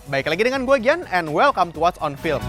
Baik lagi dengan gue Gian, and welcome to What's on Film.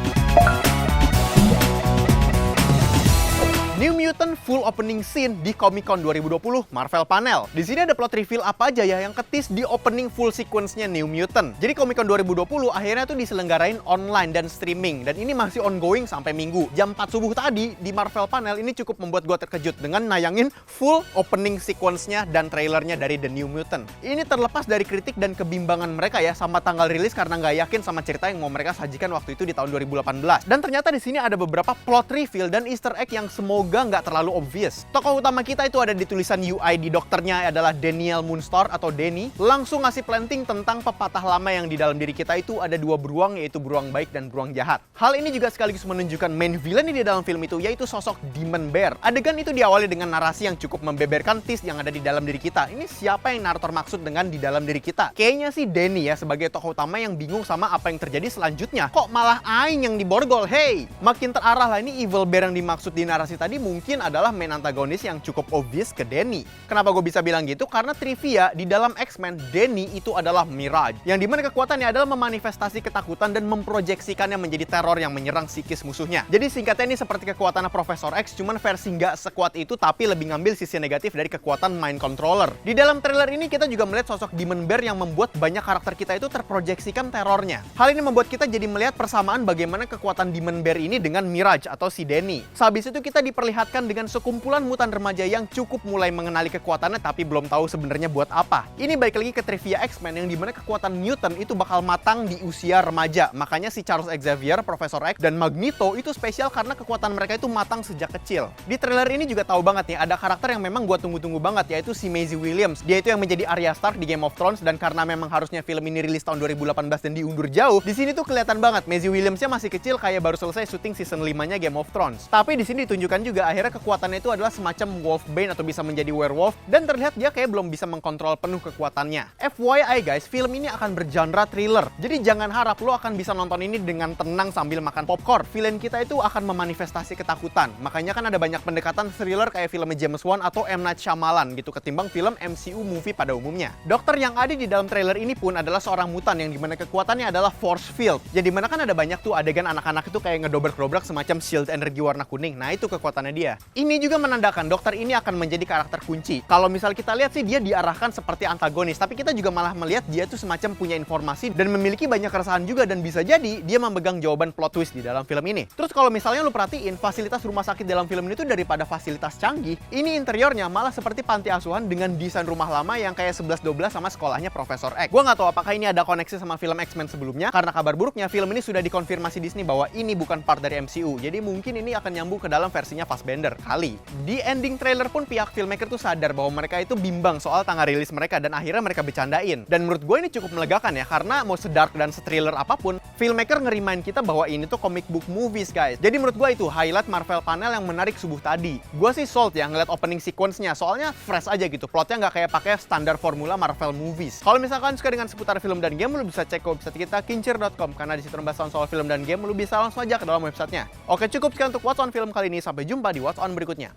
New Mutant full opening scene di Comic-Con 2020 Marvel Panel. Di sini ada plot reveal apa aja ya yang ketis di opening full sequence-nya New Mutant. Jadi Comic-Con 2020 akhirnya tuh diselenggarain online dan streaming, dan ini masih ongoing sampai Minggu. Jam 4 subuh tadi di Marvel Panel ini cukup membuat gue terkejut dengan nayangin full opening sequence-nya dan trailernya dari The New Mutant. Ini terlepas dari kritik dan kebimbangan mereka ya sama tanggal rilis karena nggak yakin sama cerita yang mau mereka sajikan waktu itu di tahun 2018. Dan ternyata di sini ada beberapa plot reveal dan Easter egg yang semoga nggak terlalu obvious. Tokoh utama kita itu ada di tulisan UI di dokternya adalah Daniel Moonstar atau Danny, langsung ngasih planting tentang pepatah lama yang di dalam diri kita itu ada dua beruang, yaitu beruang baik dan beruang jahat. Hal ini juga sekaligus menunjukkan main villain di dalam film itu, yaitu sosok Demon Bear. Adegan itu diawali dengan narasi yang cukup membeberkan twist yang ada di dalam diri kita. Ini siapa yang narator maksud dengan di dalam diri kita? Kayaknya sih Danny ya, sebagai tokoh utama yang bingung sama apa yang terjadi selanjutnya. Kok malah Aing yang diborgol? Hey! Makin terarah lah, ini Evil Bear yang dimaksud di narasi tadi mungkin adalah main antagonis yang cukup obvious ke Danny. Kenapa gue bisa bilang gitu? Karena trivia di dalam X-Men, Danny itu adalah Mirage, yang dimana kekuatannya adalah memanifestasi ketakutan dan memproyeksikannya menjadi teror yang menyerang psikis musuhnya. Jadi singkatnya ini seperti kekuatan Profesor X, cuman versi nggak sekuat itu tapi lebih ngambil sisi negatif dari kekuatan Mind Controller. Di dalam trailer ini kita juga melihat sosok Demon Bear yang membuat banyak karakter kita itu terproyeksikan terornya. Hal ini membuat kita jadi melihat persamaan bagaimana kekuatan Demon Bear ini dengan Mirage atau si Danny. Sehabis itu kita diperlihatkan dengan sekumpulan mutan remaja yang cukup mulai mengenali kekuatannya tapi belum tahu sebenarnya buat apa. Ini balik lagi ke trivia X-Men yang dimana kekuatan mutant itu bakal matang di usia remaja. Makanya si Charles Xavier, Profesor X, dan Magneto itu spesial karena kekuatan mereka itu matang sejak kecil. Di trailer ini juga tahu banget nih ada karakter yang memang gua tunggu-tunggu banget, yaitu si Maisie Williams. Dia itu yang menjadi Arya Stark di Game of Thrones, dan karena memang harusnya film ini rilis tahun 2018 dan diundur jauh, di sini tuh kelihatan banget Maisie Williamsnya masih kecil kayak baru selesai syuting season 5-nya Game of Thrones. Tapi di sini ditunjukkan juga akhirnya kekuatannya itu adalah semacam Wolfbane atau bisa menjadi werewolf, dan terlihat dia kayak belum bisa mengkontrol penuh kekuatannya. FYI guys, film ini akan bergenre thriller. Jadi jangan harap lo akan bisa nonton ini dengan tenang sambil makan popcorn. Villain kita itu akan memanifestasi ketakutan. Makanya kan ada banyak pendekatan thriller kayak film James Wan atau M. Night Shyamalan gitu ketimbang film MCU movie pada umumnya. Dokter yang ada di dalam trailer ini pun adalah seorang mutan yang dimana kekuatannya adalah force field. Jadi dimana kan ada banyak tuh adegan anak-anak itu kayak ngedobrak-dobrak semacam shield energi warna kuning. Nah itu kekuatannya dia. Ini juga menandakan dokter ini akan menjadi karakter kunci. Kalau misal kita lihat sih dia diarahkan seperti antagonis, tapi kita juga malah melihat dia tuh semacam punya informasi dan memiliki banyak keresahan juga, dan bisa jadi dia memegang jawaban plot twist di dalam film ini. Terus kalau misalnya lu perhatiin fasilitas rumah sakit dalam film ini tuh daripada fasilitas canggih, ini interiornya malah seperti panti asuhan dengan desain rumah lama yang kayak 11-12 sama sekolahnya Profesor X. Gua nggak tahu apakah ini ada koneksi sama film X-Men sebelumnya, karena kabar buruknya film ini sudah dikonfirmasi Disney bahwa ini bukan part dari MCU. Jadi mungkin ini akan nyambung ke dalam versinya Fassbender kali. Di ending trailer pun pihak filmmaker tuh sadar bahwa mereka itu bimbang soal tanggal rilis mereka, dan akhirnya mereka bercandain. Dan menurut gue ini cukup melegakan ya, karena mau sedark dan se-thriller apapun, filmmaker ngerimain kita bahwa ini tuh comic book movies guys. Jadi menurut gue itu highlight Marvel Panel yang menarik subuh tadi. Gue sih sold ya ngeliat opening sequence-nya, soalnya fresh aja gitu. Plotnya nggak kayak pakai standar formula Marvel movies. Kalau misalkan suka dengan seputar film dan game, lu bisa cek ke website kita kincir.com, karena di situ membahas soal film dan game, lu bisa langsung aja ke dalam websitenya. Oke, cukup sekian untuk What's on Film kali ini. Sampai jumpa di What's on berikutnya.